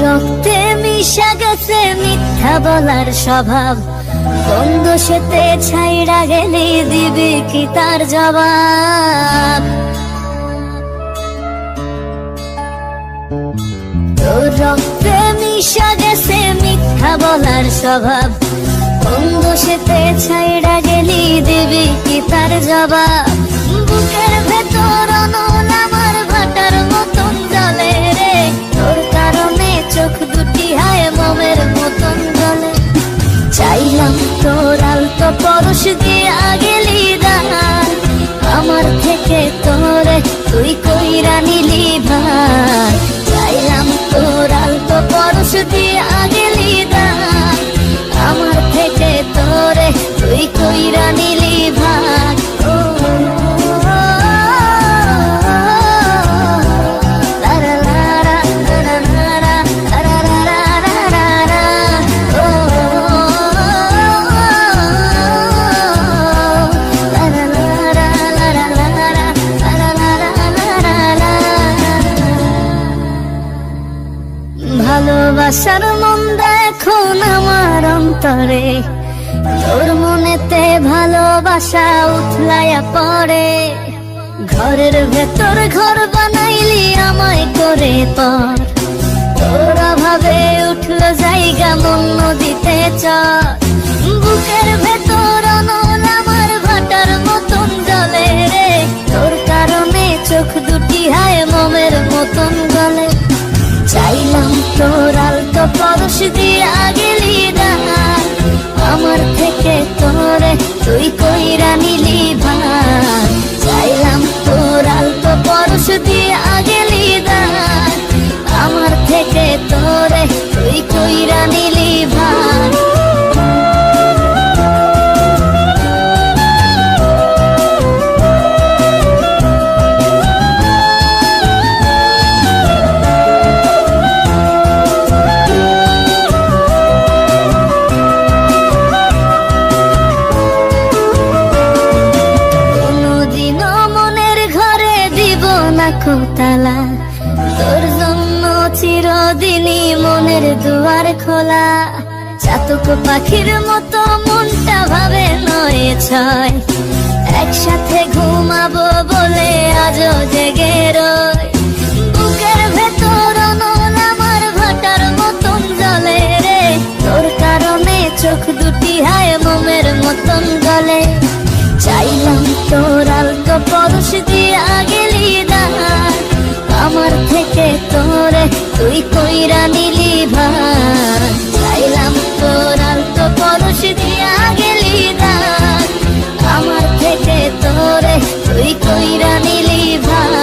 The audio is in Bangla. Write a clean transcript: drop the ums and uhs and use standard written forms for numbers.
রক্তে মিশা গেছে মিথ্যা বলার স্বভাব, কোন দোষেতে ছাইড়া গেলে দিবি কি তার জবাব? তোর রক্তে মিশা গেছে মিথ্যা বলার স্বভাব, কোন দোষেতে ছাইড়া গেলি দিবি কি তার জবাব? বুকের ভেতর অনল আমার ভাটার মতন জ্বলে রে, তোর কারণে চোখ দুটি হায় মোমের মতন জ্বলে। চাইলাম তোর আলতো পরশ দিয়া গেলি দান, আমার থেকে তোরে তুই কইরা নিলি ভাই। চাইলাম তোর আলতো পরশ দিয়া গেলি দান, আমার থেকে তোরে তুই কইরা নিলি ভাই। ভালোবাসার মন এখন আমার অন্তরে, তোর মনেতে ভালোবাসা উথলাইয়া পড়ে। ঘরের ভেতর ঘর বানাইলি আমায় করে পর, তোর অভাবে উঠলো জায়গা মন নদীতে চর। বুকের ভেতর অনল আমার ভাটার মতন জ্বলে রে, তোর কারণে চোখ দুটি হায় মোমের মতন জ্বলে। চাইলাম তোর আলতো পরশ দিয়া গেলি দান, আমার থেকে তোরে তুই কইরা নিলি ভাই। চাইলাম তোর আলতো পরশ দিয়া গেলি দান, আমার থেকে তোরে তুই কইরা নিলি ভাই। তালা তোর জন্য চিরদিনই মনের দুয়ার খোলা। চাতক পাখির মতো মনটা ভাবে নয় ছয়, একসাথে ঘুমাবো বলে আজও জেগে রয়। বুকের ভেতর অনল আমার ভাটার মতন জ্বলে রে, তোর কারণে চোখ দুটি হায় মোমের মতন জ্বলে। চাইলাম তোর আলতো পরশ দিয়া গেলি দান, আমার থেকে তোরে তুই কইরা নিলি ভাই। চাইলাম তোর আলতো পরশ দিয়া গেলি দান, আমার থেকে তোরে তুই কইরা নিলি ভাই।